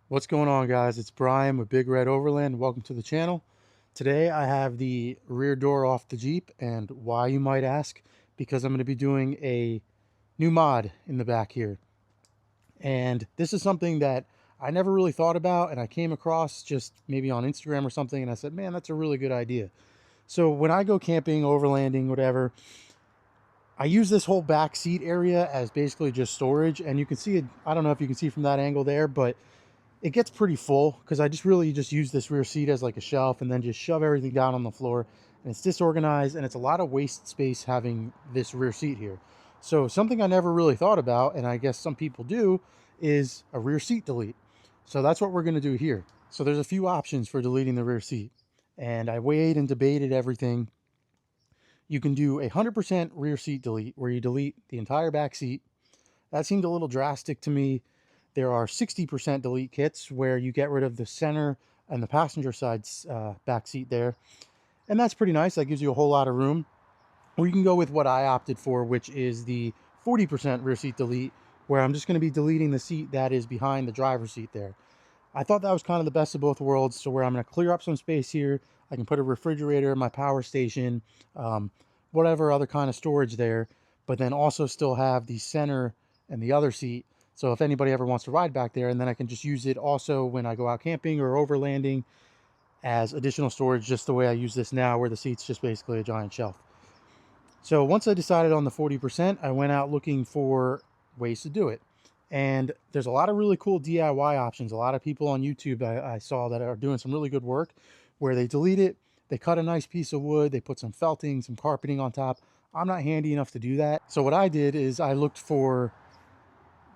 What's going on, guys? It's Brian with Big Red Overland. Welcome to the channel. Today I have the rear door off the Jeep, and why, you might ask? Because I'm going to be doing a new mod in the back here. And this is something that I never really thought about, and I came across just maybe on Instagram or something, and I said, man, that's a really good idea. So when I go camping, overlanding, whatever, I use this whole back seat area as basically just storage. And you can see it, I don't know if you can see from that angle there, but it gets pretty full because I just really just use this rear seat as like a shelf and then just shove everything down on the floor, and it's disorganized and it's a lot of waste space having this rear seat here. So something I never really thought about, and I guess some people do, is a rear seat delete. So that's what we're going to do here. So there's a few options for deleting the rear seat, and I weighed and debated everything. You can do 100% rear seat delete where you delete the entire back seat. That seemed a little drastic to me. There are 60% delete kits where you get rid of the center and the passenger side's back seat there. And that's pretty nice. That gives you a whole lot of room. Or you can go with what I opted for, which is the 40% rear seat delete, where I'm just going to be deleting the seat that is behind the driver's seat there. I thought that was kind of the best of both worlds. So where I'm going to clear up some space here, I can put a refrigerator, my power station, whatever other kind of storage there, but then also still have the center and the other seat. So if anybody ever wants to ride back there, and then I can just use it also when I go out camping or overlanding as additional storage, just the way I use this now, where the seat's just basically a giant shelf. So once I decided on the 40%, I went out looking for ways to do it. And there's a lot of really cool DIY options. A lot of people on YouTube I saw that are doing some really good work where they delete it, they cut a nice piece of wood, they put some felting, some carpeting on top. I'm not handy enough to do that. So what I did is I looked for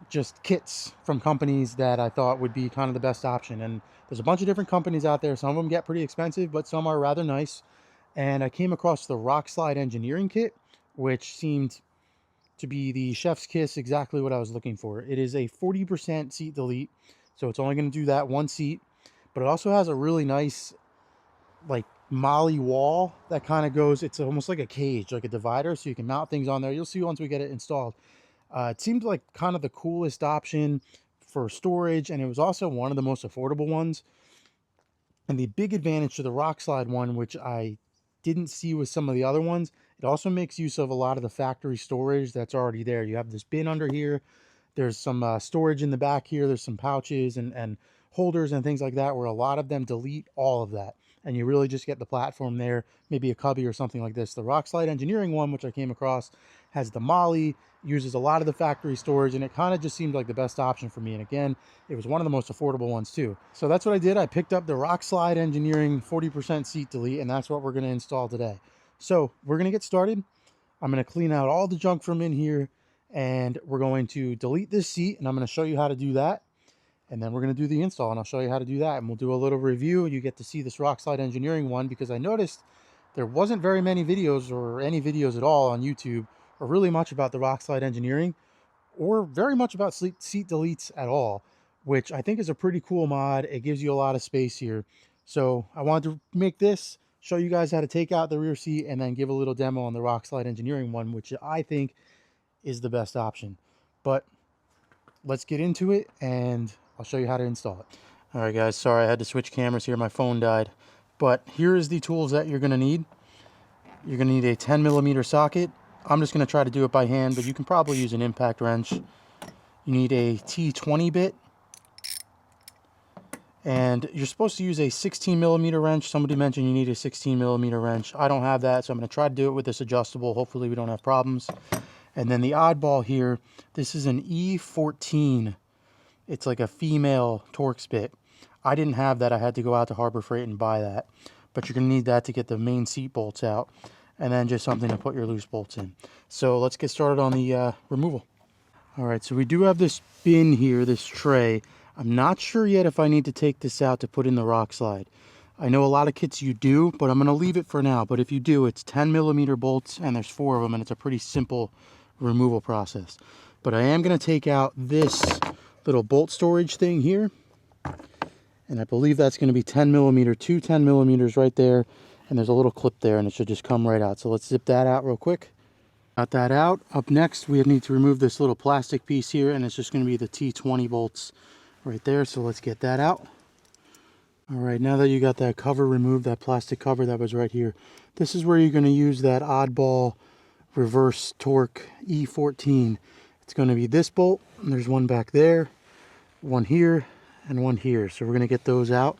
just kits from companies that I thought would be kind of the best option. And there's a bunch of different companies out there. Some of them get pretty expensive, but some are rather nice. And I came across the Rock Slide Engineering Kit, which seemed to be the chef's kiss, exactly what I was looking for. It is a 40% seat delete, so it's only going to do that one seat, but it also has a really nice like molly wall that kind of goes, it's almost like a cage, like a divider, so you can mount things on there. You'll see once we get it installed. It seemed like kind of the coolest option for storage, and it was also one of the most affordable ones. And the big advantage to the Rock Slide one, which I didn't see with some of the other ones, it also makes use of a lot of the factory storage that's already there. You have this bin under here. There's some storage in the back here. There's some pouches and holders and things like that, where a lot of them delete all of that. And you really just get the platform there, maybe a cubby or something like this. The Rock Slide Engineering one, which I came across, has the molly, uses a lot of the factory storage, and it kind of just seemed like the best option for me. And again, it was one of the most affordable ones too. So that's what I did. I picked up the Rock Slide Engineering 40% seat delete, and that's what we're going to install today. So we're going to get started. I'm going to clean out all the junk from in here, and we're going to delete this seat, and I'm going to show you how to do that. And then we're going to do the install, and I'll show you how to do that. And we'll do a little review. You get to see this Rock Slide Engineering one, because I noticed there wasn't very many videos, or any videos at all on YouTube, or really much about the Rock Slide Engineering, or very much about seat deletes at all, which I think is a pretty cool mod. It gives you a lot of space here. So I wanted to make this, show you guys how to take out the rear seat, and then give a little demo on the Rock Slide Engineering one, which I think is the best option. But let's get into it, and I'll show you how to install it. All right, guys, sorry I had to switch cameras here. My phone died. But here is the tools that you're going to need. You're going to need a 10mm socket. I'm just going to try to do it by hand, but you can probably use an impact wrench. You need a T20 bit. And you're supposed to use a 16mm wrench. Somebody mentioned you need a 16mm wrench. I don't have that, so I'm going to try to do it with this adjustable. Hopefully we don't have problems. And then the oddball here, this is an E14. It's like a female Torx bit. I didn't have that. I had to go out to Harbor Freight and buy that. But you're going to need that to get the main seat bolts out. And then just something to put your loose bolts in. So let's get started on the removal. All right, so we do have this bin here, this tray. I'm not sure yet if I need to take this out to put in the Rock Slide. I know a lot of kits you do, but I'm going to leave it for now. But if you do, it's 10mm bolts, and there's 4 of them, and it's a pretty simple removal process. But I am going to take out this little bolt storage thing here, and I believe that's going to be 10mm, 2 10mm right there, and there's a little clip there, and it should just come right out. So let's zip that out real quick. Got that out. Up next, we need to remove this little plastic piece here, and it's just going to be the T20 bolts right there. So let's get that out. All right, now that you got that cover removed, that plastic cover that was right here, this is where you're going to use that oddball reverse torque E14. It's going to be this bolt, and there's one back there, one here, and one here. So we're going to get those out,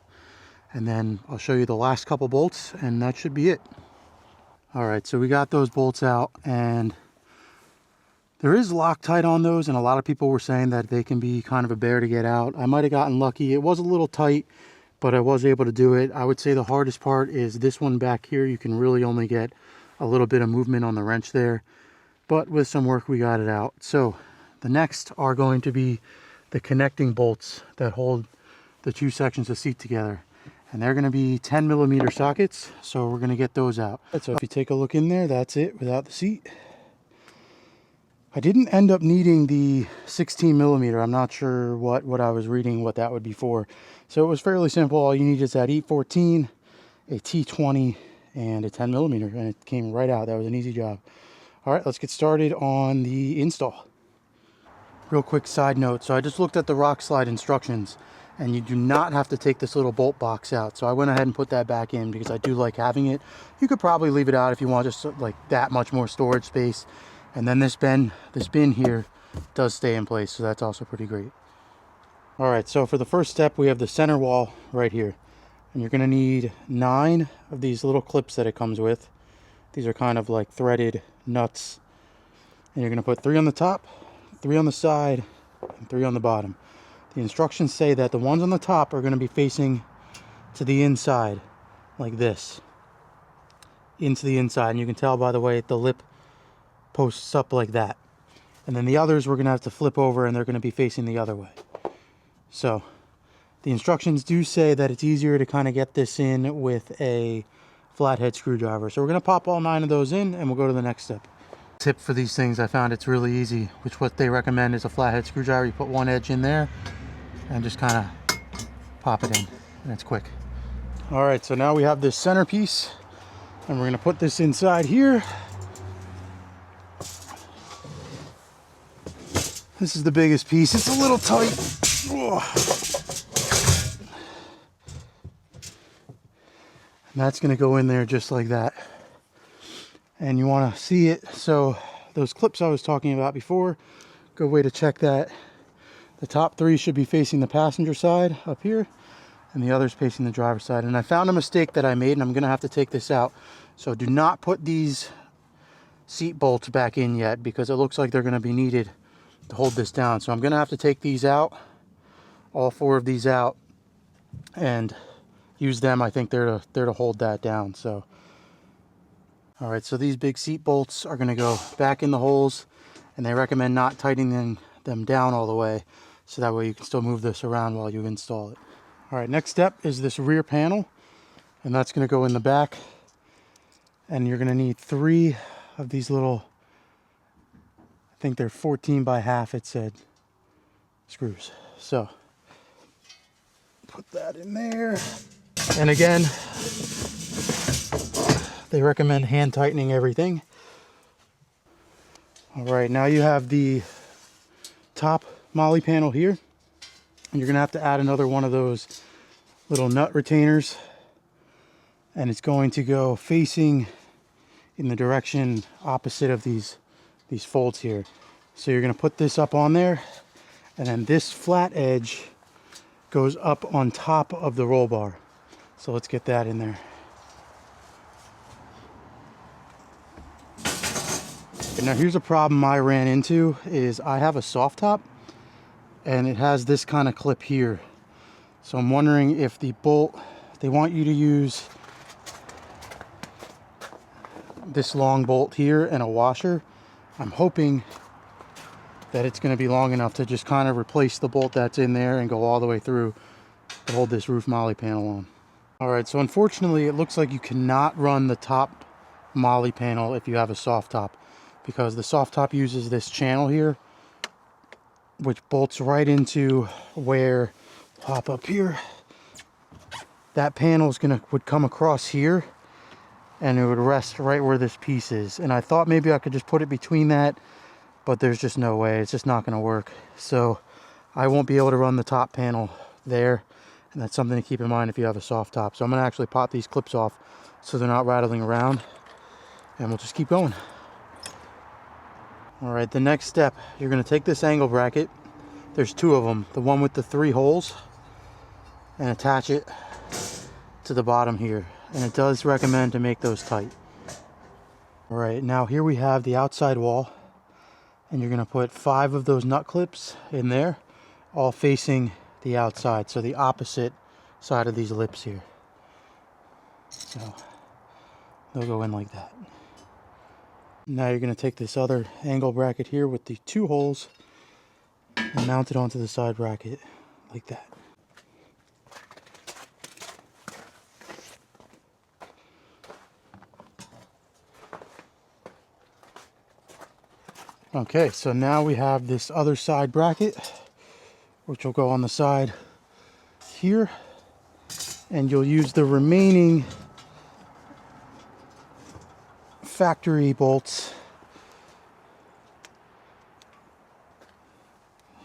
and then I'll show you the last couple bolts, and that should be it. All right, so we got those bolts out, and there is Loctite on those, and a lot of people were saying that they can be kind of a bear to get out. I might have gotten lucky. It was a little tight, but I was able to do it. I would say the hardest part is this one back here. You can really only get a little bit of movement on the wrench there, but with some work we got it out. So the next are going to be the connecting bolts that hold the two sections of seat together, and they're going to be 10mm sockets, so we're going to get those out. So if you take a look in there, that's it without the seat. I didn't end up needing the 16mm. I'm not sure what I was reading, what that would be for. So it was fairly simple. All you need is that E14, a T20, and a 10mm, and it came right out. That was an easy job. All right, let's get started on the install. Real quick side note. So I just looked at the rock slide instructions, and you do not have to take this little bolt box out. So I went ahead and put that back in because I do like having it. You could probably leave it out if you want just like that much more storage space. And then this bin here does stay in place, so that's also pretty great. All right, so for the first step, we have the center wall right here. And you're gonna need 9 of these little clips that it comes with. These are kind of like threaded nuts. And you're gonna put 3 on the top, 3 on the side, and 3 on the bottom. The instructions say that the ones on the top are gonna be facing to the inside, like this. Into the inside, and you can tell by the way the lip posts up like that. And then the others we're gonna have to flip over, and they're gonna be facing the other way. So the instructions do say that it's easier to kind of get this in with a flathead screwdriver. So we're gonna pop all 9 of those in, and we'll go to the next step. Tip for these things, I found it's really easy, which what they recommend is a flathead screwdriver. You put one edge in there and just kind of pop it in, and it's quick. All right, so now we have this centerpiece, and we're gonna put this inside here. This is the biggest piece. It's a little tight. And that's going to go in there just like that. And you want to see it. So those clips I was talking about before, good way to check that. The top 3 should be facing the passenger side up here, and the others facing the driver's side. And I found a mistake that I made, and I'm going to have to take this out. So do not put these seat bolts back in yet, because it looks like they're going to be needed to hold this down. So I'm gonna have to take these out, all 4 of these out, and use them. I think they're to hold that down. So all right, so these big seat bolts are gonna go back in the holes, and they recommend not tightening them down all the way, so that way you can still move this around while you install it. All right, next step is this rear panel, and that's gonna go in the back, and you're gonna need 3 of these little, I think they're 14 by half, it said, screws. So put that in there. And again, they recommend hand tightening everything. All right, now you have the top molly panel here, and you're gonna have to add another one of those little nut retainers, and it's going to go facing in the direction opposite of these folds here. So you're going to put this up on there, and then this flat edge goes up on top of the roll bar. So let's get that in there. And now here's a problem I ran into, is I have a soft top, and it has this kind of clip here. So I'm wondering if the bolt, they want you to use this long bolt here and a washer. I'm hoping that it's going to be long enough to just kind of replace the bolt that's in there and go all the way through to hold this roof molly panel on. All right, so unfortunately it looks like you cannot run the top molly panel if you have a soft top, because the soft top uses this channel here, which bolts right into where, pop up here, that panel is would come across here, and it would rest right where this piece is. And I thought maybe I could just put it between that, but there's just no way. It's just not going to work. So I won't be able to run the top panel there, and that's something to keep in mind if you have a soft top. So I'm going to actually pop these clips off so they're not rattling around, and we'll just keep going. All right, the next step, you're going to take this angle bracket. There's two of them, the one with the 3 holes, and attach it to the bottom here. And it does recommend to make those tight. All right, now here we have the outside wall, and you're going to put 5 of those nut clips in there, all facing the outside, so the opposite side of these lips here. So they'll go in like that. Now you're going to take this other angle bracket here with the 2 holes and mount it onto the side bracket like that. Okay, so now we have this other side bracket, which will go on the side here, and you'll use the remaining factory bolts.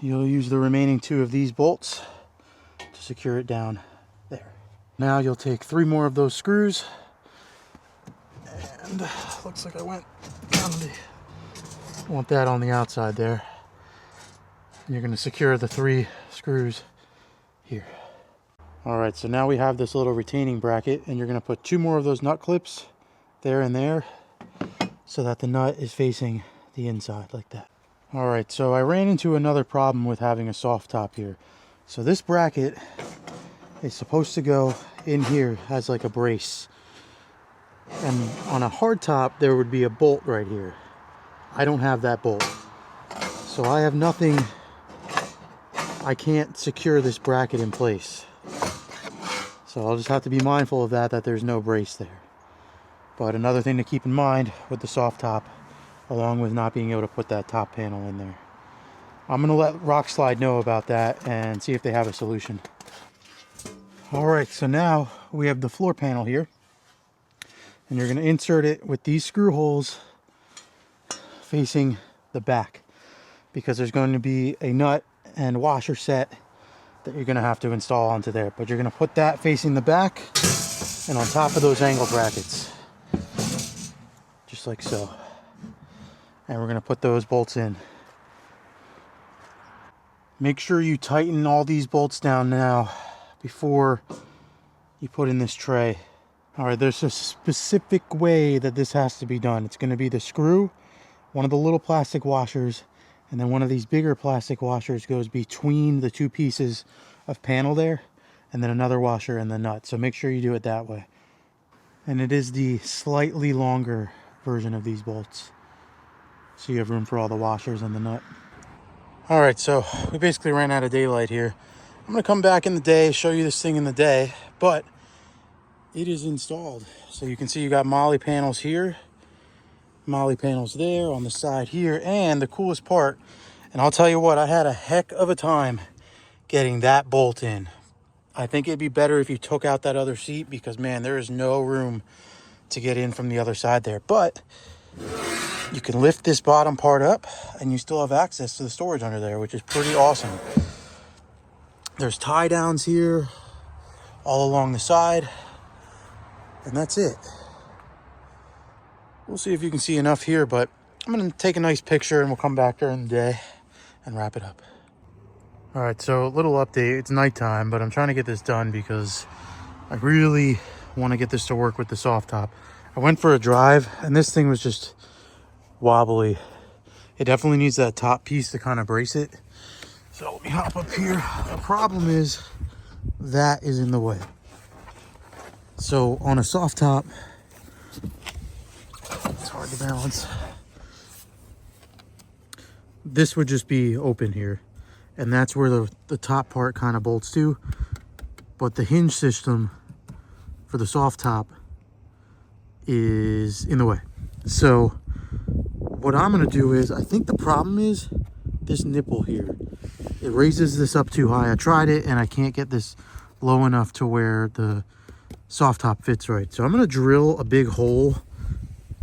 You'll use the remaining 2 of these bolts to secure it down there. Now you'll take 3 more of those screws, and looks like I went down the, want that on the outside there. And you're going to secure the 3 screws here. All right, so now we have this little retaining bracket, and you're going to put 2 more of those nut clips there and there so that the nut is facing the inside like that. All right, so I ran into another problem with having a soft top here. So this bracket is supposed to go in here as like a brace, and on a hard top there would be a bolt right here. I don't have that bolt, so I have nothing. I can't secure this bracket in place, so I'll just have to be mindful of that there's no brace there. But another thing to keep in mind with the soft top, along with not being able to put that top panel in there. I'm going to let Rockslide know about that and see if they have a solution. Alright, so now we have the floor panel here, and you're going to insert it with these screw holes facing the back, because there's going to be a nut and washer set that you're going to have to install onto there. But you're going to put that facing the back and on top of those angle brackets, just like so. And we're going to put those bolts in. Make sure you tighten all these bolts down now before you put in this tray. All right, there's a specific way that this has to be done. It's going to be the screw, one of the little plastic washers, and then one of these bigger plastic washers goes between the 2 pieces of panel there, and then another washer and the nut. So make sure you do it that way. And it is the slightly longer version of these bolts, so you have room for all the washers and the nut. All right, so we basically ran out of daylight here. I'm gonna come back in the day, show you this thing in the day, but it is installed. So you can see you got molly panels here, molly panels there on the side here, and the coolest part, and I'll tell you what, I had a heck of a time getting that bolt in. I think it'd be better if you took out that other seat, because man, there is no room to get in from the other side there. But you can lift this bottom part up and you still have access to the storage under there, which is pretty awesome. There's tie downs here all along the side, and that's it. We'll see if you can see enough here, but I'm going to take a nice picture and we'll come back during the day and wrap it up. All right, so a little update. It's nighttime, but I'm trying to get this done because I really want to get this to work with the soft top. I went for a drive and this thing was just wobbly. It definitely needs that top piece to kind of brace it. So let me hop up here. The problem is that is in the way. So on a soft top, it's hard to balance. This would just be open here, and that's where the top part kind of bolts to. But the hinge system for the soft top is in the way. So what I'm going to do is, I think the problem is this nipple here. It raises this up too high. I tried it and I can't get this low enough to where the soft top fits right. So I'm going to drill a big hole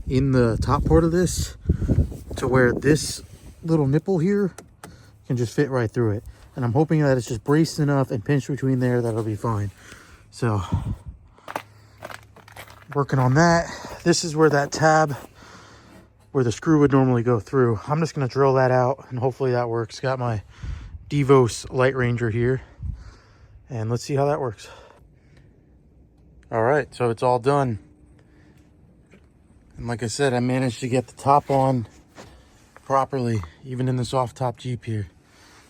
in the top part of this to where this little nipple here can just fit right through it. And I'm hoping that it's just braced enough and pinched between there that it'll be fine. So, working on that. This is where that tab, where the screw would normally go through. I'm just gonna drill that out and hopefully that works. Got my Devos Light Ranger here. And let's see how that works. All right, so it's all done. And like I said, I managed to get the top on properly, even in the soft top Jeep here.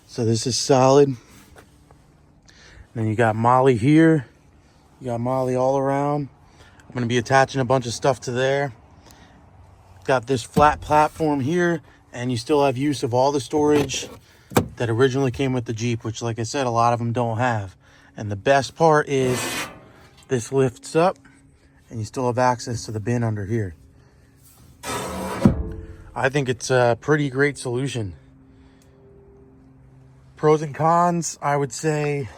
So this is solid. And then you got Molly here. You got Molly all around. I'm gonna be attaching a bunch of stuff to there. Got this flat platform here, and you still have use of all the storage that originally came with the Jeep, which like I said, a lot of them don't have. And the best part is this lifts up and you still have access to the bin under here. I think it's a pretty great solution. Pros and cons, I would say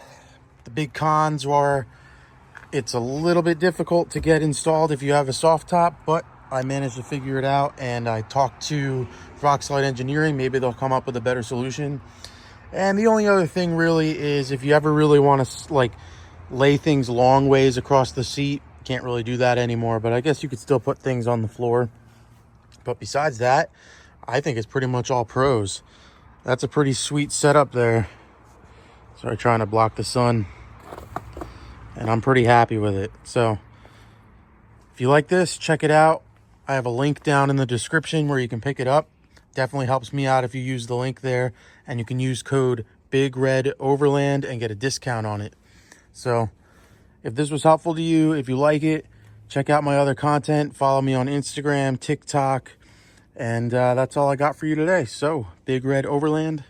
the big cons are it's a little bit difficult to get installed if you have a soft top, but I managed to figure it out, and I talked to Rockslide Engineering. Maybe they'll come up with a better solution. And the only other thing really is if you ever really want to like lay things long ways across the seat, can't really do that anymore, but I guess you could still put things on the floor. But besides that, I think it's pretty much all pros. That's a pretty sweet setup there. Sorry, trying to block the sun. And I'm pretty happy with it. So if you like this, check it out. I have a link down in the description where you can pick it up. Definitely helps me out if you use the link there, and you can use code BIGREDOverland and get a discount on it. So if this was helpful to you, if you like it, check out my other content. Follow me on Instagram, TikTok, and that's all I got for you today. So Big Red Overland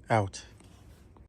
out.